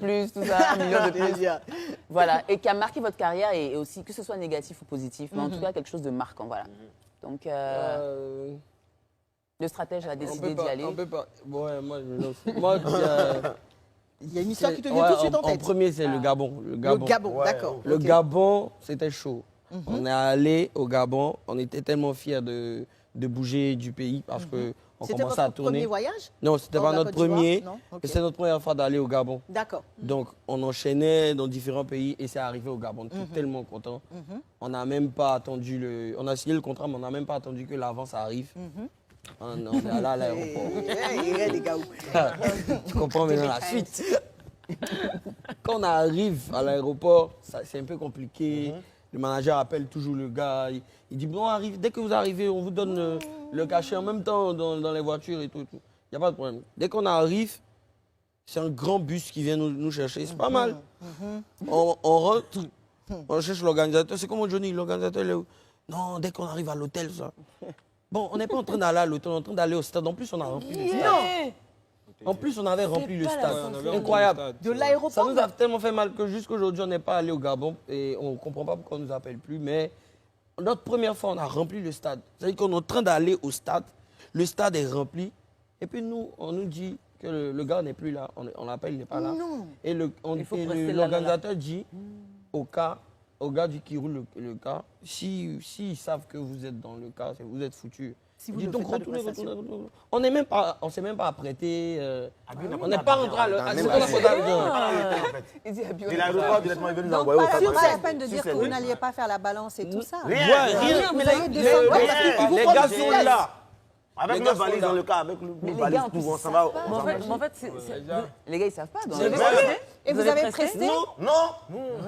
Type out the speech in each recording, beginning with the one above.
plus, tout ça, 1 million de plus. Voilà, et qui a marqué votre carrière et aussi, que ce soit négatif ou positif, mais en tout cas quelque chose de marquant, voilà. Donc, le stratège a décidé d'y aller. On peut pas. Ouais, moi, je lance. Moi, il y a une histoire qui te vient tout de suite en tête. En premier, c'est le Gabon. Le Gabon, d'accord. Le Gabon, c'était chaud. On est allé au Gabon, on était tellement fiers de bouger du pays parce que on commençait à tourner. C'était votre premier voyage? Non, c'était pas notre premier. Okay. C'était notre première fois d'aller au Gabon. D'accord. Donc, on enchaînait dans différents pays et c'est arrivé au Gabon. On était tellement contents. On n'a même pas attendu On a signé le contrat, mais on n'a même pas attendu que l'avance arrive. On est allé à l'aéroport. Les gars. Tu comprends maintenant la suite. Quand on arrive à l'aéroport, c'est un peu compliqué. Le manager appelle toujours le gars. Il dit, bon, dès que vous arrivez, on vous donne le cachet en même temps dans les voitures et tout. Il n'y a pas de problème. Dès qu'on arrive, c'est un grand bus qui vient nous chercher. C'est pas mal. On rentre, on cherche l'organisateur. C'est comme Johnny, l'organisateur, il est où? Non, dès qu'on arrive à l'hôtel, ça. Bon, on n'est pas en train d'aller à l'hôtel, on est en train d'aller au stade. En plus, on a rempli le stade. En plus, on avait rempli le stade. Incroyable. De l'aéroport. Ça nous a tellement fait mal que jusqu'aujourd'hui, on n'est pas allé au Gabon et on ne comprend pas pourquoi on ne nous appelle plus. Mais notre première fois, on a rempli le stade. C'est-à-dire qu'on est en train d'aller au stade. Le stade est rempli. Et puis nous, on nous dit que le gars n'est plus là. On l'appelle, il n'est pas là. Non. Et l'organisateur dit au gars qui roule le cas, s'ils savent que vous êtes dans le cas, vous êtes foutus. Si vous dit ne donc faites pas de retournez. prestation. On ne s'est même pas apprêté. On n'est pas rentré à c'est quoi la faute Il dit, Et l'aéroport, directement, il veut nous Donc, envoyer au pas Cameroun. la peine de dire que vous n'alliez pas faire la balance et tout ça. Rien. mais Vous allez descendre. les gars sont là. Avec Les nos gars sont valises là. dans le cas, avec nos Mais les valises, gars, en plus, on ils s'en va. savent pas. Les gars, ils savent pas. Et vous avez presté? Non.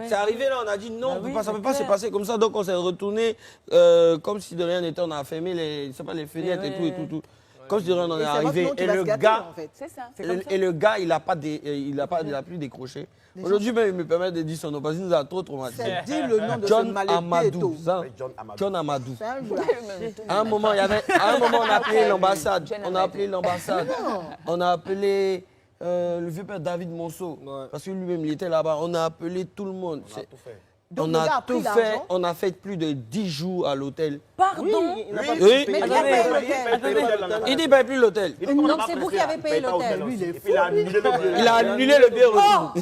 C'est arrivé là, on a dit non, ça ne peut pas se passer comme ça. Donc on s'est retourné comme si de rien n'était. On a fermé les fenêtres et tout. Comme si de rien on est arrivé. Et le gars, C'est ça. et le gars, il a plus décroché. Aujourd'hui, même, il me permet de dire son nom parce qu'il nous a trop traumatisé. Dis le nom de ce John malédicte. Amadou. John Amadou. C'est un jour. À un moment, on a appelé l'ambassade. On a appelé le vieux père David Monceau. Parce que lui-même, il était là-bas. On a appelé tout le monde. Donc, On le gars a a pris tout l'argent. fait. On a fait plus de 10 jours à l'hôtel. Pardon? Oui. Mais qui a payé l'hôtel? Il dit, paye plus l'hôtel. Donc c'est vous qui avez payé l'hôtel. Et puis il a annulé le billet. Il a annulé le billet retour.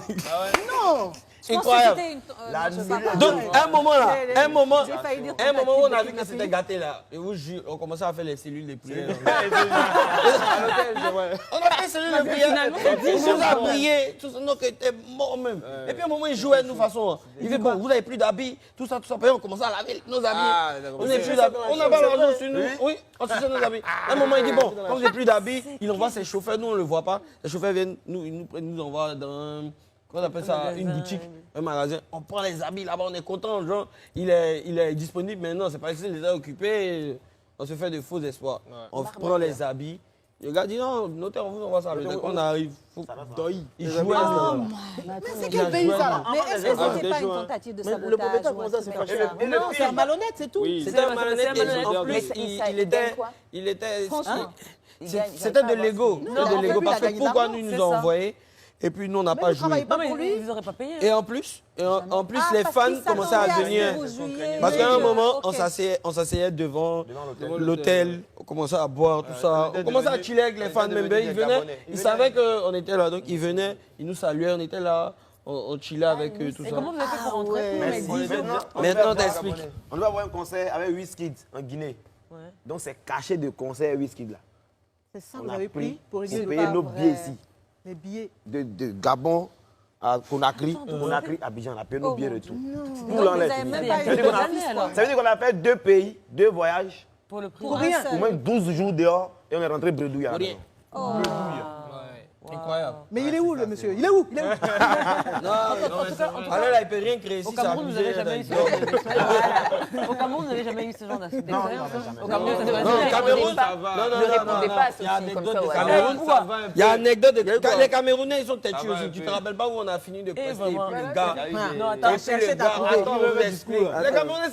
Non. Je pense que Incroyable. c'était une... je sais pas. Donc, un moment failli dire où on a vu que c'était gâté là. Et vous jure, on commençait à faire les cellules de prière. On a fait les cellules de prière. On nous a prié. Tout ça, nous qui était mort même. Et puis, à un moment, il jouait de nous façon. Il dit, bon, vous n'avez plus d'habits, tout ça. Puis on commençait à laver nos habits. On n'a plus d'habits. On n'a pas l'argent sur nous. Oui, on se nos habits. À un moment, il dit, bon, comme vous n'avez plus d'habits, il envoie ses chauffeurs. Nous, on ne le voit pas. Les chauffeurs viennent, nous envoient dans. Comment on appelle ça? Une boutique, un magasin. On prend les habits là-bas, on est content. Genre, il est disponible maintenant. C'est pas que il est occupé. On se fait de faux espoirs. On prend les habits. Le gars dit non, notaire, on vous envoie ça. On arrive. Il joue. Mais c'est quel pays ça là? Mais est-ce que ce n'était pas une tentative de sabotage? Le propriétaire ou un commence à se truc fâcher. comme ça? Non, c'est un malhonnête, c'est tout. C'était un malhonnête. En plus, il était. C'était de l'ego. C'était de l'ego. Parce que pourquoi nous nous ont envoyés? Et puis nous, on n'a pas joué. Non, mais ils n'auraient pas payé. Et en plus, les fans commençaient à venir. Parce qu'à un moment, on s'asseyait devant l'hôtel, on commençait à boire, tout ça. On commençait à chiller avec les fans members. Ils venaient, ils savaient qu'on était là. Donc ils venaient, ils nous saluaient, on était là, on chillait avec eux, tout Et ça. comment vous avez fait pour rentrer? Maintenant, t'expliques. On doit avoir un concert avec Wizkid en Guinée. Donc c'est caché de concert Wizkid là. C'est ça, On vous a avez pris pris pour pour régler payer nos billets ici. les billets. De Gabon à Conakry, Abidjan, on a payé nos billets retour. Donc, Tout vous l'enlève. n'avez même Ça pas veut eu dire de qu'on a- année, alors. ça veut dire qu'on a fait 2 pays, 2 voyages, Pour le prix. Pour rien. au moins 12 jours dehors et on est rentré bredouille. à la maison. Incroyable. Mais il est où le monsieur? Il est où? Il est où? Non, alors là, il peut rien créer. Au Cameroun, vous n'avez jamais eu ce genre de... Au Cameroun, vous n'avez jamais eu ce genre d'expérience. Au Cameroun, ça devrait Non, être... Cameroun, ça va. Ne répondez pas à ceci comme ça. Cameroun, ça va. Il y a une anecdote. Les Camerounais, ils sont têtus aussi. Tu te rappelles pas où on a fini de prester et puis le gars. Non, attends, cherchez ta trouver. Attends, on vous explique. Les Camerounais,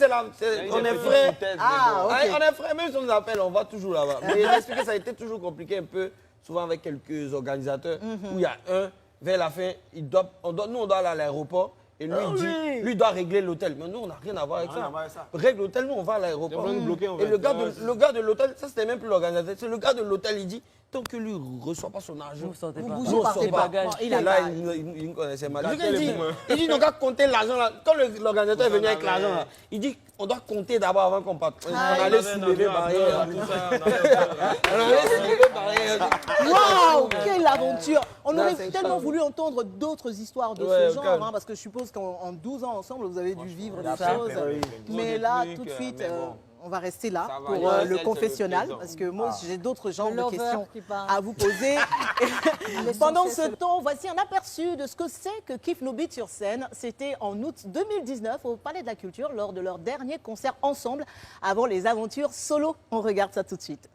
on est frères. Ah, ok. On est frères, même si on nous appelle, on va toujours là-bas. Mais l'expliquer, ça a été toujours compliqué un peu, souvent avec quelques organisateurs, où il y a un vers la fin, nous, on doit aller à l'aéroport. Et lui, lui doit régler l'hôtel. Mais nous, on n'a rien à voir avec ça. Règle l'hôtel, nous, on va à l'aéroport. Et le gars de l'hôtel, ça, c'était même plus l'organisateur. C'est le gars de l'hôtel, il dit, tant que lui ne reçoit pas son argent, vous bougez pas. tes bagages. il me connaissait mal. Il dit, on doit compter l'argent là. Quand l'organisateur est venu avec l'argent là, il dit, on doit compter d'abord avant qu'on parte. On allait soulever barrière. On allait soulever barrière. Waouh, quelle aventure! On aurait tellement voulu entendre d'autres histoires de ce genre, hein, parce que je suppose qu'en 12 ans ensemble, vous avez dû vivre des choses. Mais là, tout de suite, on va rester là pour le confessionnal, parce que moi, j'ai d'autres genres de questions à vous poser. Pendant ce temps, voici un aperçu de ce que c'est que Kif No Beat sur scène. C'était en août 2019 au Palais de la Culture, lors de leur dernier concert ensemble, avant les aventures solo. On regarde ça tout de suite.